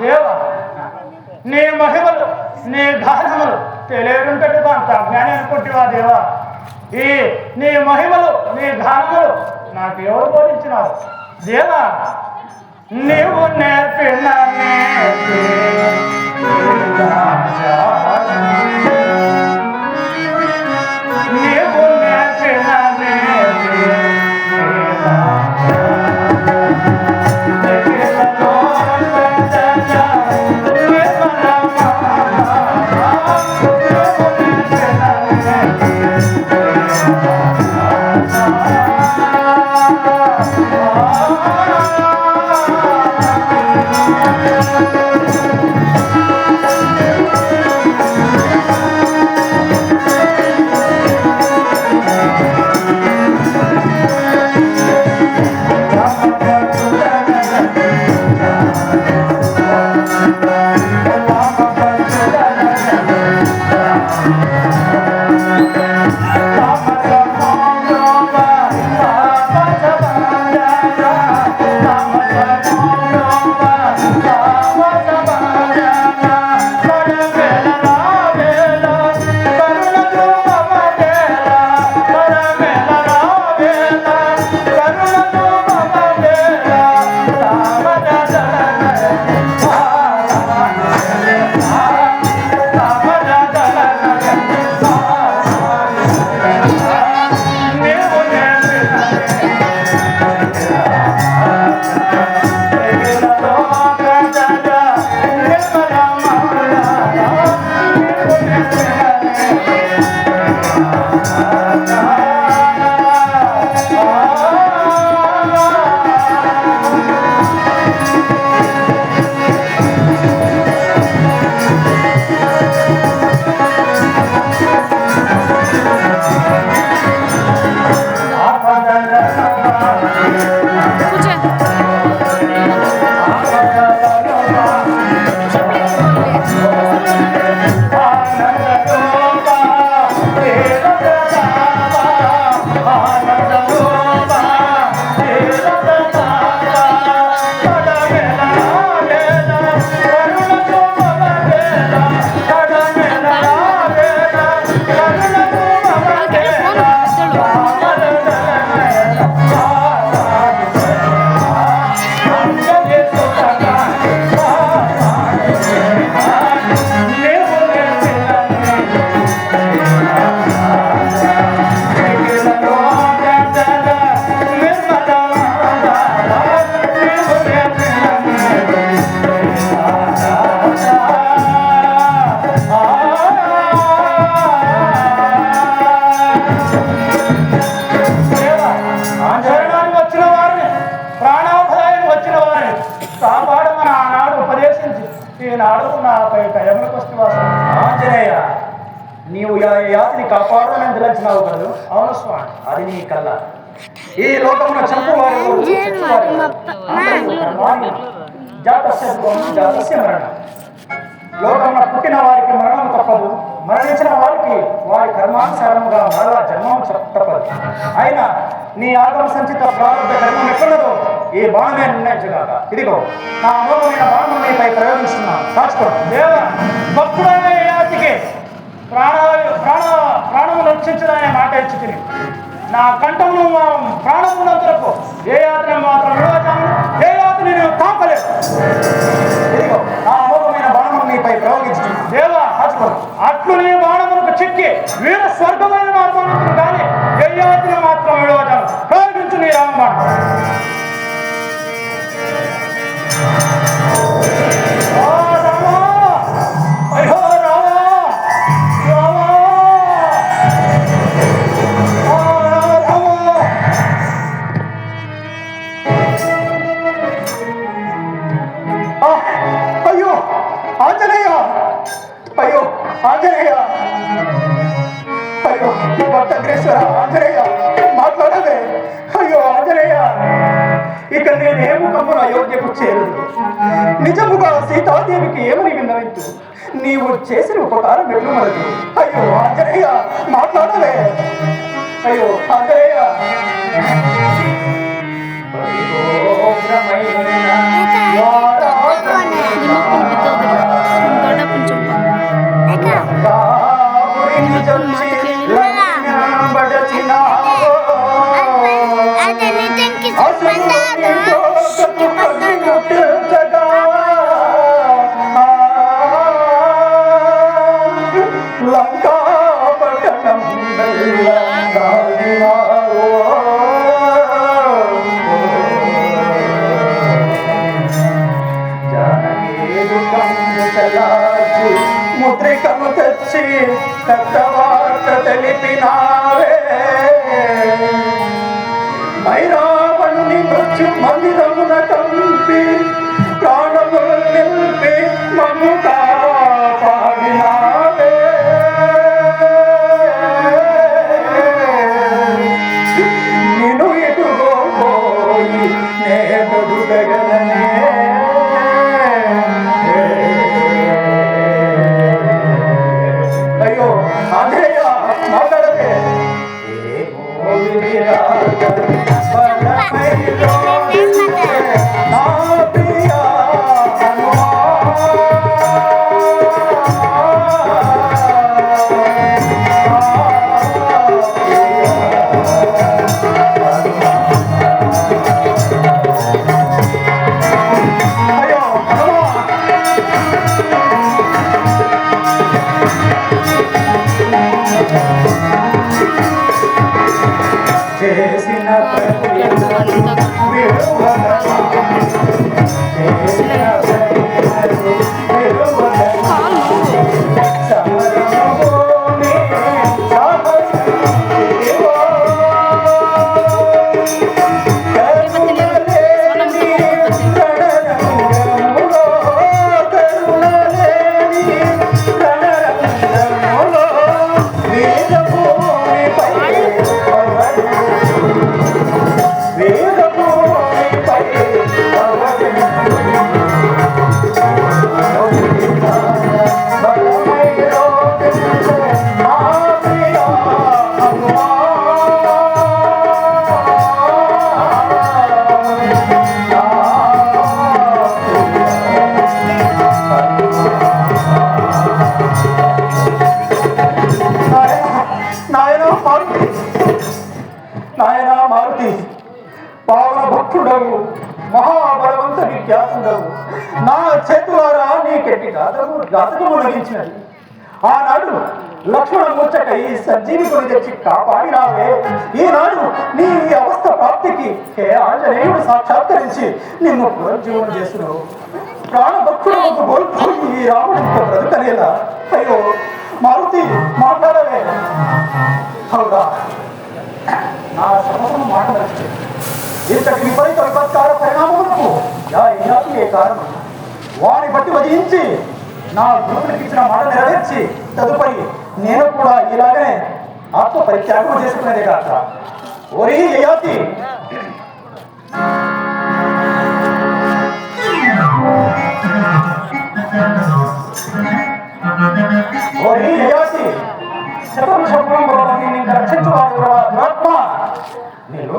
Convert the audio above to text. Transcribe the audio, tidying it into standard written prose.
దేవా, నీ మహిమలు నీ గానములు తెలియకుంటే అంత అజ్ఞాని అనుకుంటువా దేవా? ఈ నీ మహిమలు నీ గానములు నాకు ఎవరు బోధించినారు దేవా? నీవు నేర్పిన నీవు నేర్పిన ఆంజనేయ, నీవు యాతిని కాపాడాలని తెలిసినావు కదా? అవును స్వామి, అది నీ కళ్ళ. ఈ లోకమున చంపువారు జాతస్య మరణం. లోకమున పుట్టిన వారికి మరణం తప్పదు, మరణించిన వారికి వారి కర్మానుసారముగా మరలా జన్మం తప్పదు. అయినా నీ ఆగమ సంచిత ప్రారంభ కర్మం ఎక్కడదో ఈ బాణమే నిర్ణయించగాక. ఇదిగో నా అమోఘమైన బాణం నీపై ప్రయోగిస్తున్నాను, కాచుకో. దేవ, భక్తుడైన యాతికి ప్రాణము రక్షించదనే మాట ఇచ్చి నా కంఠంలో ప్రాణమున్నంతరకు ఏ యాత్ర మాత్రం విరోధము, ఏ యాత్ర నేను తాపలేదు. ఇదిగో నా అమోఘమైన బాణం నీపై ప్రయోగించుతున్నాను. దేవ, అట్లు నీ బాణములకు చిక్కి వీర స్వర్గమైన మార్గం కానీ ఏ యాత్ర మాత్రం విరోధము ప్రయోగించు నీ రామబాణం. మాట్లాడవే. అయ్యో ఆంజనేయ, ఇక నేనేమో కమ్మున అయోధ్యకు చేరదు. నిజముగా సీతాదేవికి ఏమని విన్నవించు? నీవు చేసిన ఉపకారం ఎట్లు మనదు? అయ్యో ఆంజనేయ, మాట్లాడవే. అయ్యో ఆంజనేయ. పరిగోగ్రమైన వచ్చి తక్కువార్త తెలిపినావే మైరావణుని మృత్యు మందిరమున కంపి ప్రాణములు నిలిపి మమ్ము కాపాడినావే నిన్ను ఎదుగో పోయి నే బదులగలనే అయ్యో అదేయ మాట్లాడకే నా ప్రియ అయ్యో చేసిన ప్రతి నాయనా మారుతి పావన భక్తుడవు మహాబలవంత విఖ్యాసుడవు నా చేతులారా నీకెట్టి జాతకము లభించినది ఆనాడు లక్ష్మణ ముచ్చటై సంజీవికుని తెచ్చి కాపాడినావే ఈనాడు నీ అవస్థ ప్రాప్తికి హే ఆంజనేయుడు సాక్షాత్కరించి నిన్ను పునర్జీవనం చేస్తున్నావు ప్రాణభక్తుడు కోల్పోయి ఈ రాముడితో బ్రతకలేదా అయ్యో మారుతి మాట్లాడవే అవునా నా సమస్యను మాట్లాడచ్చు ఇంతటి విపరీత విపత్కార పరిణామములకు ఏ కారణం వారిని బట్టి వధించి నా గురువులకు ఇచ్చిన మాట నెరవేర్చి తదుపరి నేను కూడా ఇలాగనే ఆత్మ పరిత్యాగం చేసుకునేదే కాక ఓరి యయాతి ఓరి యయాతి శతం శబ్దం రక్షించువాడు దురాత్మ నేను